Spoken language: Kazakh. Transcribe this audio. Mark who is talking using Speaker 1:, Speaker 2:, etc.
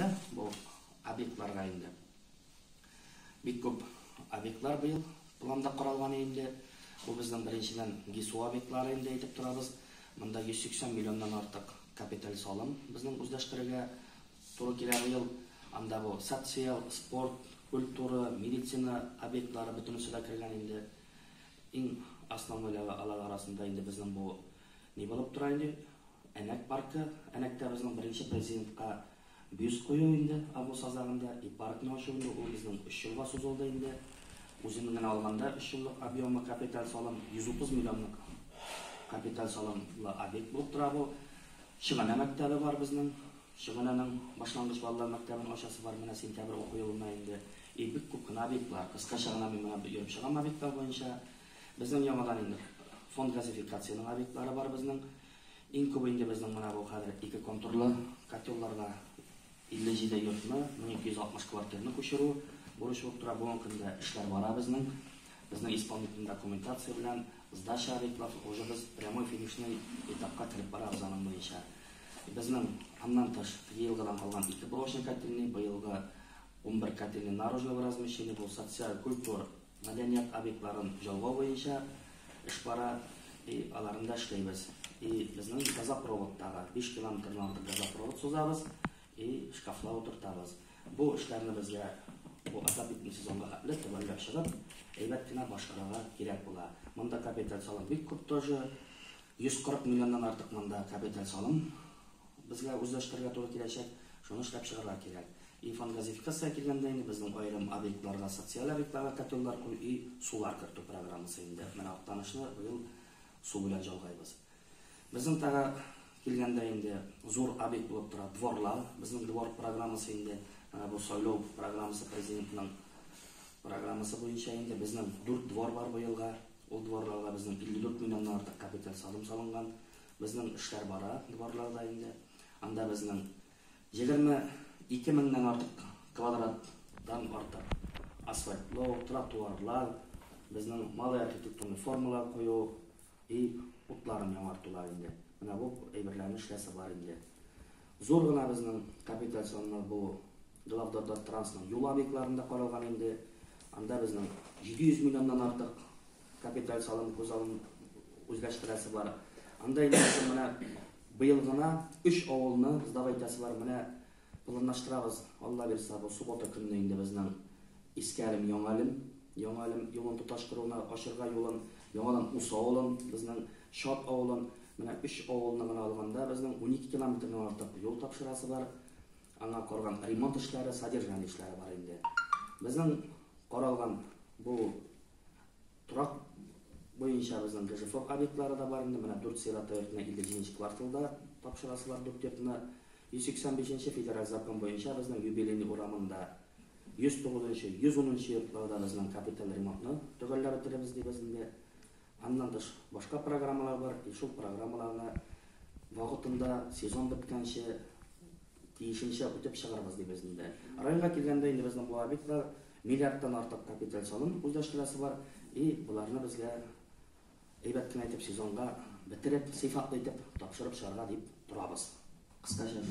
Speaker 1: да, бұл объектларға енді. Бик көп объектлар быйыл планда құралған енді. Бұл біздің біріншіден ГИСУ объектлары енді айтып тұрабыз. Мында 180 миллионнан артық капитал салым біздің Уздашкірге туры келер быйыл. Анда бұл социал, спорт, культура, медицина объектлары бүтінісі да кірген енді. Ең основнойлығы алар арасында енді біздің бұл не болып тұра енді? Әнәк паркі, әнәкте біздің бірінші президентқа бюст қою енді, Абу Сазағында, и паркны ашуында ол біздің 3 жылға созылды енді. Өзімнен алғанда 3 жылдық объемы капитал салым 130 миллионлық капитал салымлы объект болып тұра бұл. Шығана мәктәбі бар біздің. Шығананың башлангыч балалар мәктәбінің ашасы бар, мына сентябрь оқу жылына енді. Бик көп қана объектлар, қысқа шығана мен мына жүріп шығам объекттар бойынша. Біздің яңадан енді фонд газификацияның объектлары бар біздің. Ең көп енді біздің мына бұл қазір 2 контурлы котелларға 57 йортны, 1260 квартираны көшіру бурыш болып тұра. Бұл күнде ішлер бара біздің. Біздің исполнительный документация білән сдача объектлар уже біз прямой финишный этапқа кіріп барабыз аның бойынша. Біздің аннан тыш елғадан қалған 2 блочный котельный, быйылғы 11 котельный наружного размещения, бұл социаль, культур, мәдениет объектларын жалғау бойынша іш бара, аларында ішлейбіз. Біздің газопроводтағы 5 километрдан артық газопровод созабыз, шкафлау тұртабыз. Бұл ішлеріні бізге отопительный сезонға қаплет түбәліп шығып, әйбәткіна башқараға керек бола. Мұнда капитал салым бик көп тоже, 140 миллионнан артық мұнда капитал салым бізге Уздашкірге туры келешек, шоны ішлеп шығарға керек. Фонд газификация келгенде енді біздің айрым объектларға, социал объектларға котеллар қой, сулар кірту программасы енді. Мен ақтанышны бұйыл су білен жалғайбыз. Біздің тағы келгенде енді зор объект болып тұра дворлар. Біздің двор программасы енді, бұл сойлау программасы президентінің программасы бойынша енді біздің 4 двор бар бұйылға. Ол дворларға біздің 54 миллионнан артық капитал салым салынған. Біздің ішлер бара дворларда енді. Анда біздің 22 мыңнан артық квадраттан артық асфальтлау, тротуарлар, біздің малый архитектурный формалар қою, ұтларын жаңартулар енді. Мына бұл әйбірлерін ішлесі бар енді. Зор ғана біздің капитал салымы бұл Главдорда трансның юл объектларында қаралған енді. Анда біздің 700 миллионнан артық капитал салым көз алым өзгәштірәсі бар. Анда енді мына бұйылғына 3 ауылыны здавайтасы бар. Мына планлаштырабыз, Алла берса, бұл суббота күніне енді біздің Искәрім Яңалым юлын тұташқыруына ашырға юлын, Яңалым Уса ауылын, біздің Шат ауылын, мына 3 ауылыны ғана алғанда біздің 12 километрден артық жол тапшырасы бар. Аңа қорған ремонт ішлері, содержание ішлері бар енді. Біздің қоралған бұл тұрақ бойынша біздің ГЖФО объектлары да бар енді. Мына 4 сирата өртіне 50 кварталда тапшырасы бар 4-тертіні. 185 федераль закон бойынша біздің юбилейный урамында 109-110 йортларда біздің капитал ремонтны түгелләр бітіреміз дейбізінде. Аннан тыш башқа программалар бар. Шул программаларына вағытында сезон біткенше тиешінше өтіп шығарбыз дейбізінде. Районға келгенде енді біздің бұл объектлар миллиардтан артық капитал салым Уздашкіресі бар. Бұларны бізге әйбәткін айтып сезонға бітіріп, сыйфатлы етіп тапшырып шығарға дейіп тұрабыз. Қысқаша